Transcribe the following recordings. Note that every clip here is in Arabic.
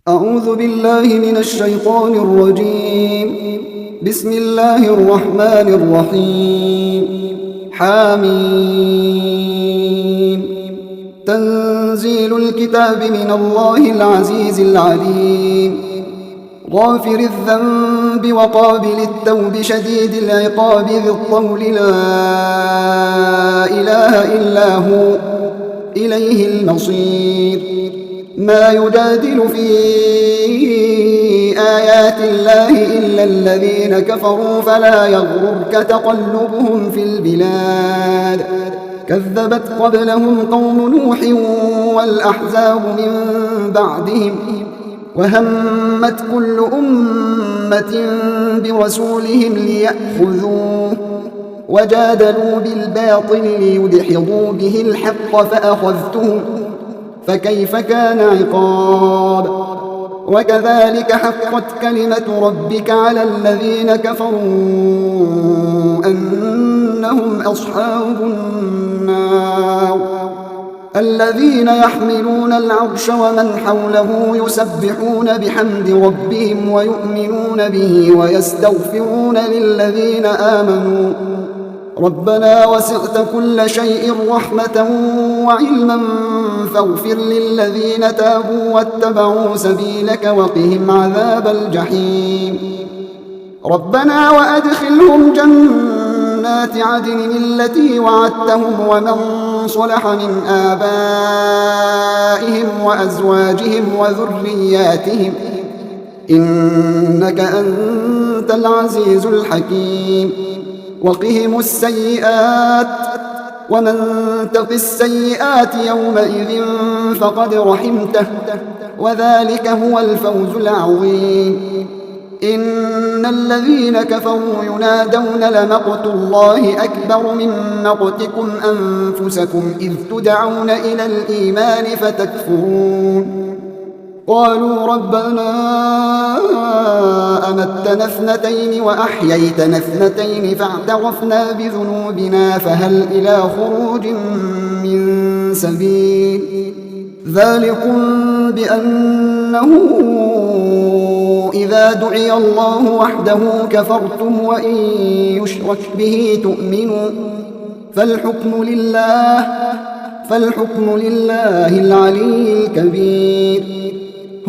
أعوذ بالله من الشيطان الرجيم. بسم الله الرحمن الرحيم. حاميم. تنزيل الكتاب من الله العزيز العليم. غافر الذنب وقابل التوب شديد العقاب ذي الطول لا إله إلا هو إليه المصير. ما يجادل في آيات الله إلا الذين كفروا فلا يغررك تقلبهم في البلاد. كذبت قبلهم قوم نوح والأحزاب من بعدهم وهمت كل أمة برسولهم ليأخذوه وجادلوا بالباطل ليدحضوا به الحق فأخذتهم فكيف كان عقاب. وكذلك حقت كلمة ربك على الذين كفروا أنهم أصحاب النار. الذين يحملون العرش ومن حوله يسبحون بحمد ربهم ويؤمنون به ويستغفرون للذين آمنوا ربنا وسعت كل شيء رحمة وعلما فاغفر للذين تابوا واتبعوا سبيلك وقهم عذاب الجحيم. ربنا وأدخلهم جنات عدن التي وعدتهم ومن صلح من آبائهم وأزواجهم وذرياتهم إنك أنت العزيز الحكيم. وقهم السيئات ومن تق السيئات يومئذ فقد رحمته وذلك هو الفوز العظيم. إن الذين كفروا ينادون لمقت الله أكبر من مقتكم أنفسكم إذ تدعون إلى الإيمان فتكفرون. قالوا ربنا أمتنا اثنتين وأحييتنا اثنتين فاعترفنا بذنوبنا فهل إلى خروج من سبيل. ذلكم بأنه إذا دعي الله وحده كفرتم وإن يشرك به تؤمنوا فالحكم لله العلي الكبير.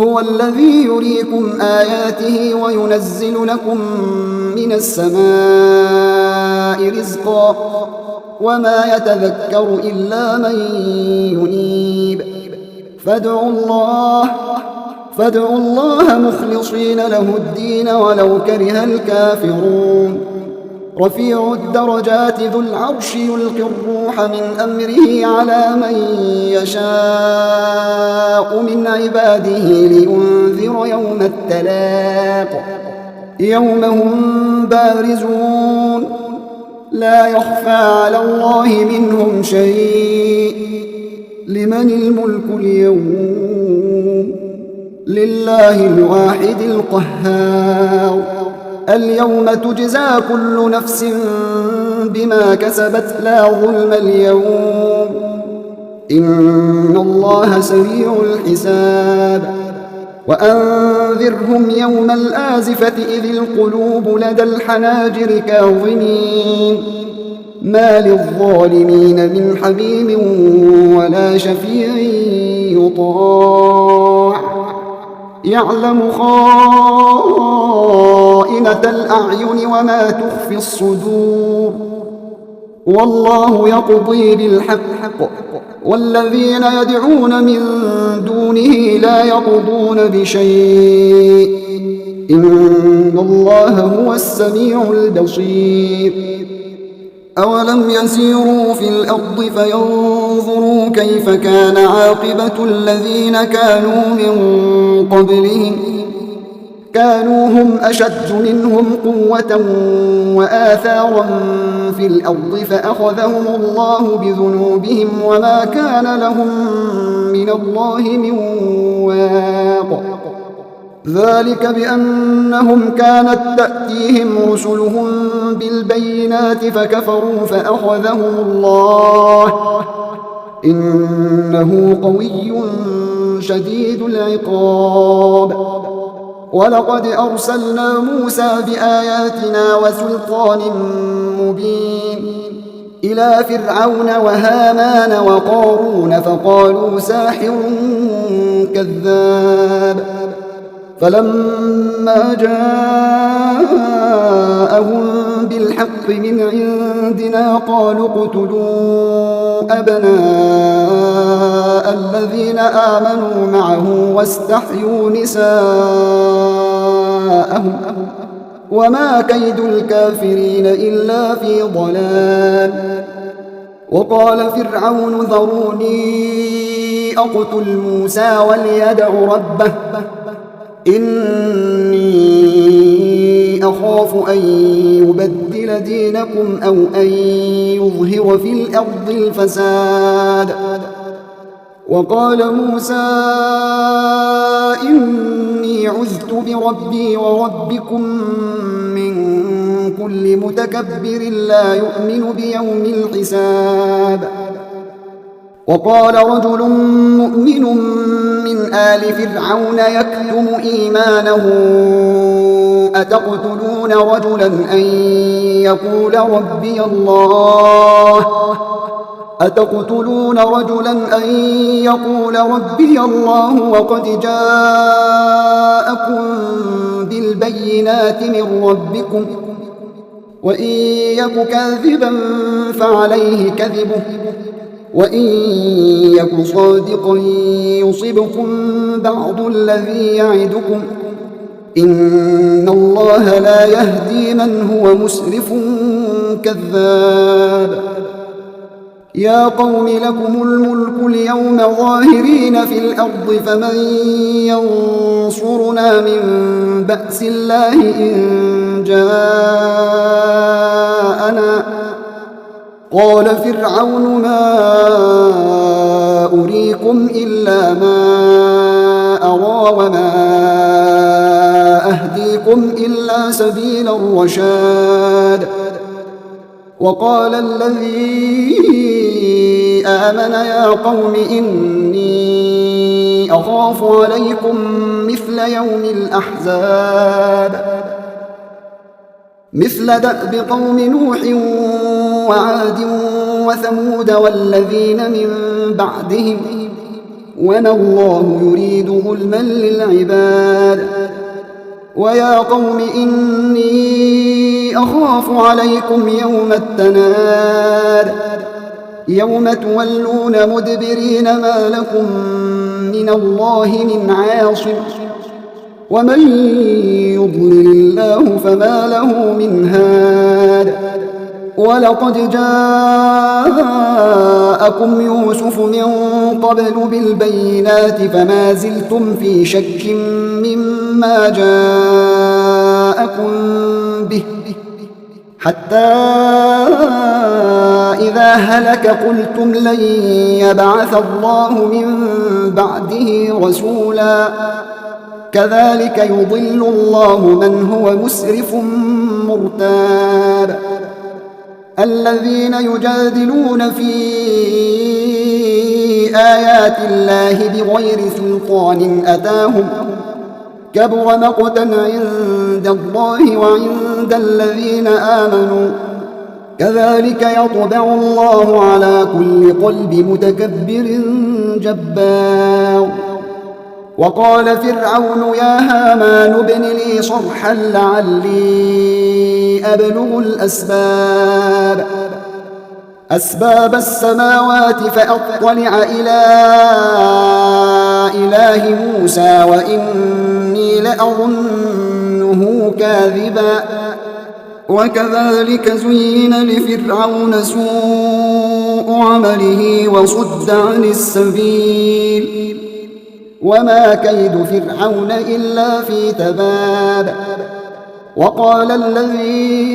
هو الذي يريكم آياته وينزل لكم من السماء رزقا وما يتذكر إلا من ينيب. فادعوا الله مخلصين له الدين ولو كره الكافرون. رفيع الدرجات ذو العرش يلقي الروح من أمره على من يشاء من عباده لينذر يوم التلاق. يوم هم بارزون لا يخفى على الله منهم شيء. لمن الملك اليوم؟ لله الواحد القهار. اليوم تجزى كل نفس بما كسبت لا ظلم اليوم إن الله سريع الحساب. وأنذرهم يوم الآزفة إذ القلوب لدى الحناجر كاظمين ما للظالمين من حميم ولا شفيع يطاع. يعلم خائنة الأعين وما تخفي الصدور. والله يقضي بالحق والذين يدعون من دونه لا يقضون بشيء إن الله هو السميع البصير. أولم يسيروا في الأرض فينظروا كيف كان عاقبة الذين كانوا من قبلهم كانوا هم أشد منهم قوة وآثارا في الأرض فأخذهم الله بذنوبهم وما كان لهم من الله من واق. ذلك بأنهم كانت تأتيهم رسلهم بالبينات فكفروا فأخذهم الله إنه قوي شديد العقاب. ولقد أرسلنا موسى بآياتنا وسلطان مبين إلى فرعون وهامان وقارون فقالوا ساحر كذاب. فلما جاءهم بالحق من عندنا قالوا اقتلوا أبناء الذين آمنوا معه واستحيوا نساءهم وما كيد الكافرين إلا في ضلال. وقال فرعون ذروني أقتل موسى وليدع ربه إني أخاف أن يبدل دينكم أو أن يظهر في الأرض الفساد. وقال موسى إني عذت بربي وربكم من كل متكبر لا يؤمن بيوم الحساب. وقال رجل مؤمن من آل فرعون يكتم إيمانه أتقتلون رجلا أن يقول ربي الله وقد جاءكم بالبينات من ربكم وإن يك كاذبا فعليه كذبه وإن يك صادقا يصبكم بعض الذي يعدكم إن الله لا يهدي من هو مسرف كذاب. يا قوم لكم الملك اليوم ظاهرين في الأرض فمن ينصرنا من بأس الله إن جاءنا. قال فرعون ما أريكم إلا ما أرى وما أهديكم إلا سبيل الرشاد. وقال الذي آمن يا قوم إني أخاف عليكم مثل يوم الأحزاب مثل دأب قوم نوح وعاد وثمود والذين من بعدهم وما الله يريد ظلما للعباد. ويا قوم إني أخاف عليكم يوم التناد يوم تولون مدبرين ما لكم من الله من عاصم ومن يضلل الله فما له من هاد. ولقد جاءكم يوسف من قبل بالبينات فما زلتم في شك مما جاءكم به حتى إذا هلك قلتم لن يبعث الله من بعده رسولا كذلك يضل الله من هو مسرف مرتاب. الذين يجادلون في آيات الله بغير سلطان أتاهم كبر مقتا عند الله وعند الذين آمنوا كذلك يطبع الله على كل قلب متكبر جبار. وقال فرعون يا هامان ابن لي صرحا لعلي أبلغ أسباب السماوات فأطلع إلى إله موسى وإني لأظنه كاذبا. وكذلك زين لفرعون سوء عمله وصد عن السبيل وما كيد فرعون إلا في تباب. وقال الذي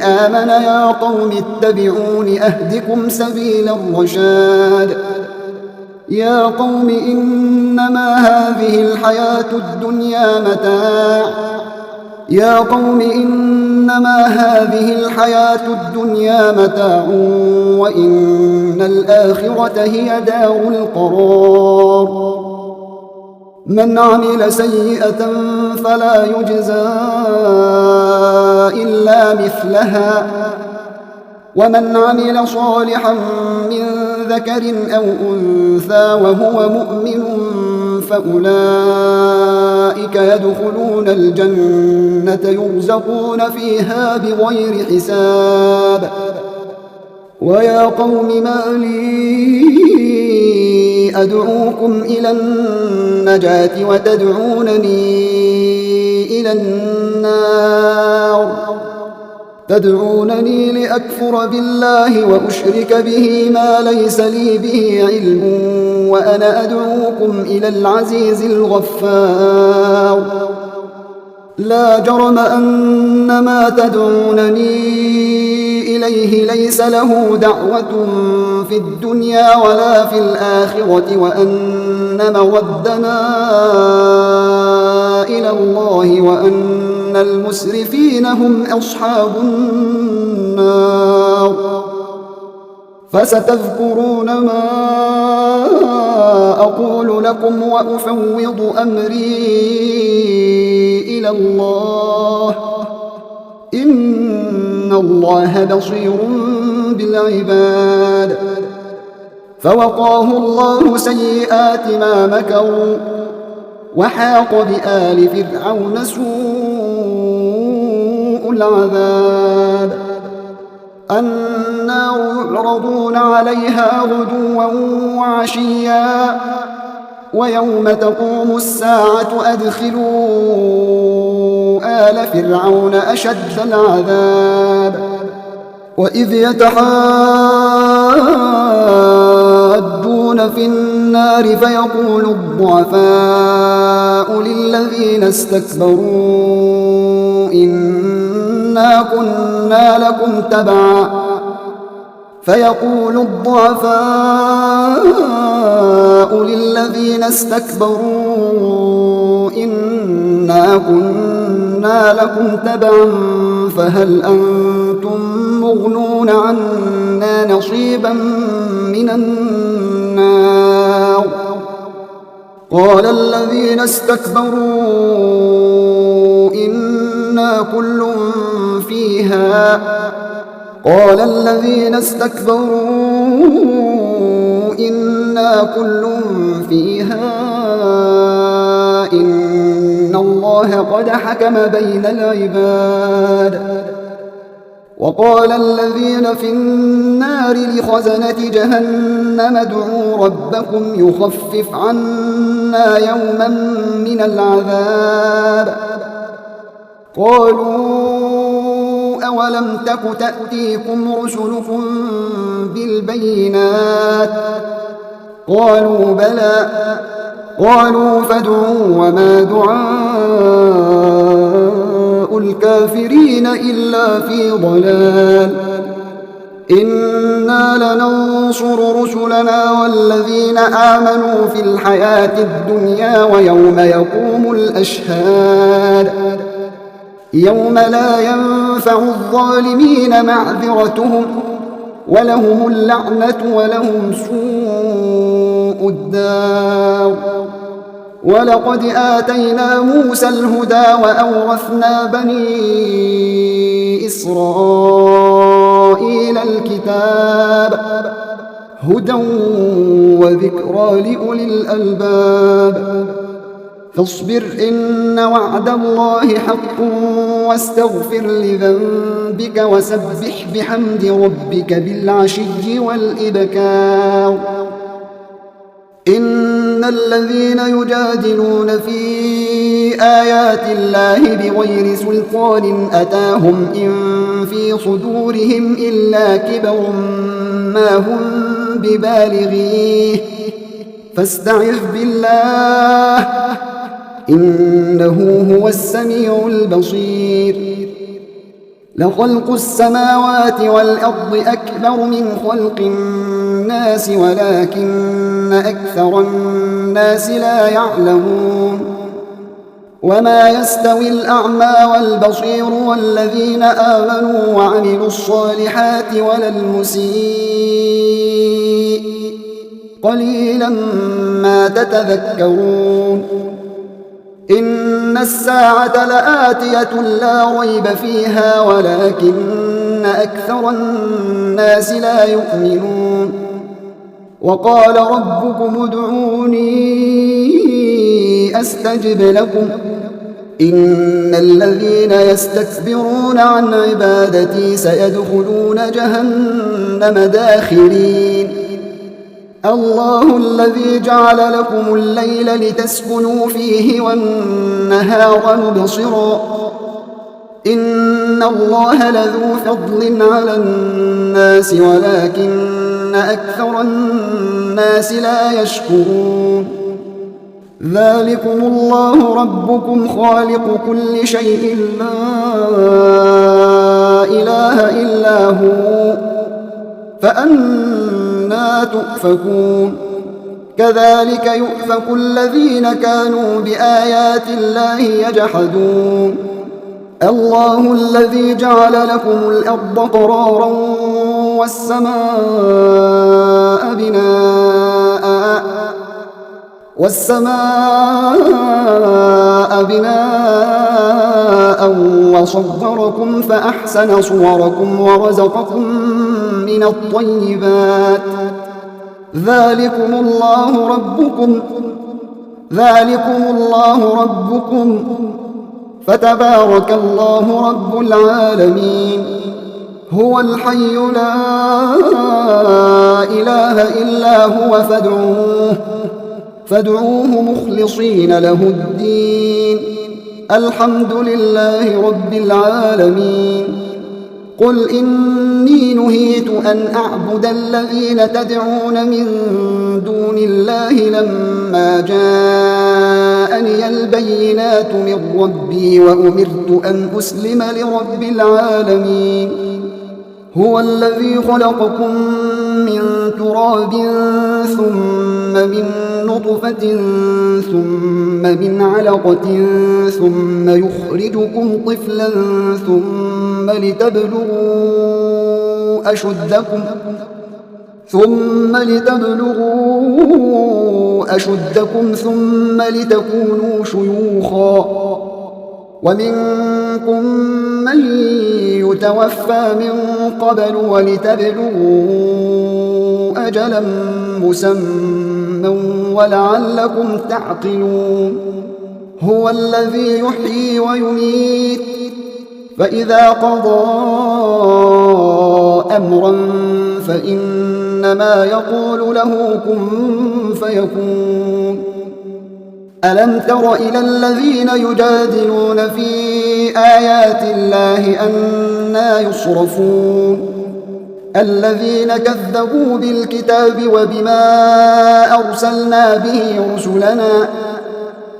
آمن يا قوم اتبعون أهدكم سبيل الرشاد. يا قوم إنما هذه الحياة الدنيا متاع يا قوم إنما هذه الحياة الدنيا متاع وإن الآخرة هي دار القرار من عمل سيئة فلا يجزى إلا مثلها ومن عمل صالحا من ذكر أو أنثى وهو مؤمن فأولئك يدخلون الجنة يرزقون فيها بغير حساب ويا قوم ما لي أدعوكم إلى النجاة وتدعونني إلى النار تدعونني لأكفر بالله وأشرك به ما ليس لي به علم وأنا أدعوكم إلى العزيز الغفار لا جرم أن ما تدعونني إليه ليس له دعوة في الدنيا ولا في الآخرة وأن مودنا إلى الله وأن المسرفين هم أصحاب النار فستذكرون ما أقول لكم وأفوض أمري إلى الله إن الله بصير بالعباد فوقاه الله سيئات ما مكروا وحاق بآل فرعون سوء العذاب النار يعرضون عليها غدوا وعشيا ويوم تقوم الساعة أدخلوا آل فرعون أشد العذاب وإذ يتحاجون في النار فيقول الضعفاء للذين استكبروا إنا كنا لكم تبعا فيقول الضعفاء للذين استكبروا إنا كنا لكم تبعا فهل أنتم مغنون عنا نصيبا من النار قال الذين استكبروا إنا كل فيها قال الذين استكبروا إنا كل فيها إن الله قد حكم بين العباد وقال الذين في النار لخزنة جهنم ادعوا ربكم يخفف عنا يوما من العذاب قالوا أولم تك تأتيكم رسلكم بالبينات قالوا بلى قالوا فادعوا وما دعاء الكافرين إلا في ضلال إنا لننصر رسلنا والذين آمنوا في الحياة الدنيا ويوم يقوم الأشهاد يوم لا ينفع الظالمين معذرتهم ولهم اللعنة ولهم سوء الدار ولقد آتينا موسى الهدى وأورثنا بني إسرائيل الكتاب هدى وذكرى لأولي الألباب فاصبر إن وعد الله حق واستغفر لذنبك وسبح بحمد ربك بالعشي والإبكار إن الذين يجادلون في آيات الله بغير سلطان أتاهم إن في صدورهم إلا كبر ما هم ببالغيه فاستعذ بالله إنه هو السميع البصير لخلق السماوات والأرض أكبر من خلق الناس ولكن أكثر الناس لا يعلمون وما يستوي الأعمى والبصير والذين آمنوا وعملوا الصالحات ولا المسيء قليلا ما تتذكرون إن الساعة لآتية لا ريب فيها ولكن أكثر الناس لا يؤمنون وقال ربكم ادعوني أستجب لكم إن الذين يستكبرون عن عبادتي سيدخلون جهنم داخرين الله الذي جعل لكم الليل لتسكنوا فيه والنهار مبصرا إن الله لذو فضل على الناس ولكن أكثر الناس لا يشكرون ذلكم الله ربكم خالق كل شيء لا إله إلا هو فأنى تؤفكون كذلك يؤفك الذين كانوا بآيات الله يجحدون الله الذي جعل لكم الأرض قرارا والسماء بناء وصوركم فأحسن صوركم ورزقكم من الطيبات ذلكم الله ربكم فتبارك الله رب العالمين هو الحي لا إله إلا هو فادعوه مخلصين له الدين الحمد لله رب العالمين قل إني نهيت أن أعبد الذين تدعون من دون الله لما جاءني البينات من ربي وأمرت أن أسلم لرب العالمين هو الذي خلقكم من تراب ثم من نطفة ثم من علقة ثم يخرجكم طفلا ثم لتبلغوا أشدكم ثم لتكونوا شيوخا ومنكم من يتوفى من قبل ولتبلغوا أجلا مسمى ولعلكم تعقلون هو الذي يحيي ويميت فإذا قضى أمرا فإنما يقول له كن فيكون ألم تر إلى الذين يجادلون في آيات الله أنى يصرفون الذين كذبوا بالكتاب وبما أرسلنا به رسلنا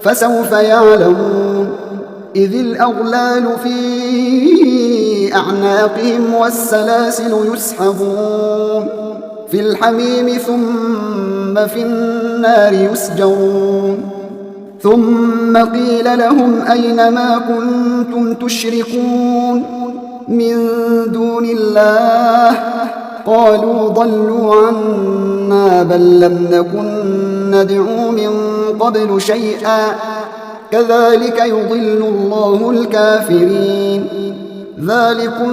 فسوف يعلمون إذ الأغلال في أعناقهم والسلاسل يسحبون في الحميم ثم في النار يسجرون ثم قيل لهم أين ما كنتم تشركون من دون الله قالوا ضلوا عنا بل لم نكن ندعو من قبل شيئا كذلك يضل الله الكافرين ذلكم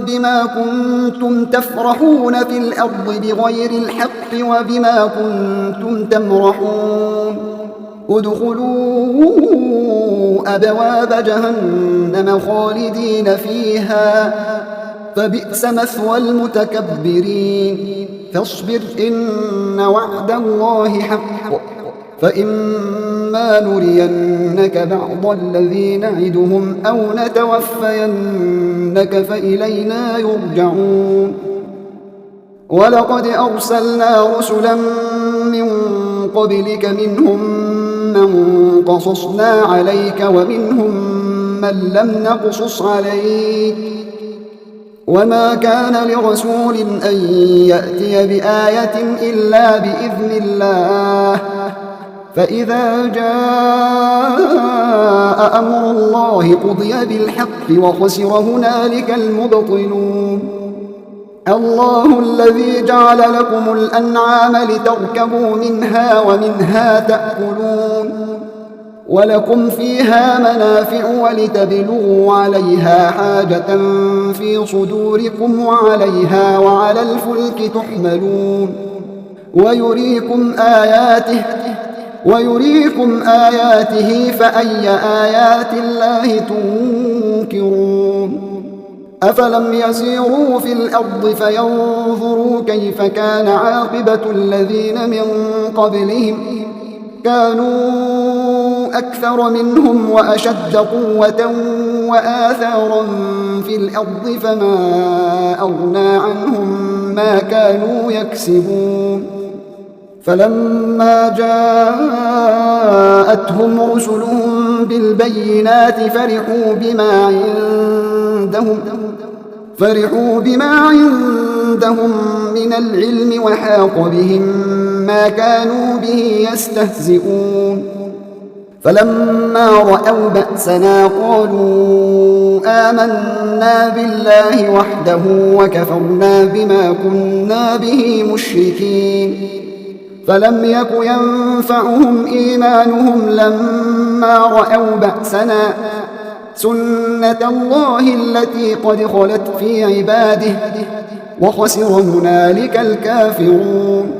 بما كنتم تفرحون في الأرض بغير الحق وبما كنتم تمرحون ادخلوا أبواب جهنم خالدين فيها فبئس مثوى المتكبرين فاصبر إن وعد الله حق فإما نرينك بعض الذي نعدهم أو نتوفينك فإلينا يرجعون ولقد أرسلنا رسلا من قبلك منهم من قصصنا عليك ومنهم من لم نقصص عليك وما كان لرسول أن يأتي بآية إلا بإذن الله فإذا جاء أمر الله قضي بالحق وخسر هنالك المبطلون. الله الذي جعل لكم الأنعام لتركبوا منها ومنها تأكلون ولكم فيها منافع ولتبلغوا عليها حاجة في صدوركم وعليها وعلى الفلك تحملون ويريكم آياته فأي آيات الله تنكرون. أفلم يسيروا في الأرض فينظروا كيف كان عاقبة الذين من قبلهم كانوا أكثر منهم وأشد قوة وآثارا في الأرض فما أغنى عنهم ما كانوا يكسبون. فلما جاءتهم رسلهم بالبينات فرحوا بما عندهم من العلم وحاق بهم ما كانوا به يستهزئون. فلما رأوا بأسنا قالوا آمنا بالله وحده وكفرنا بما كنا به مشركين. فلم يك ينفعهم إيمانهم لما رأوا بأسنا سنة الله التي قد خلت في عباده وخسر هنالك الكافرون.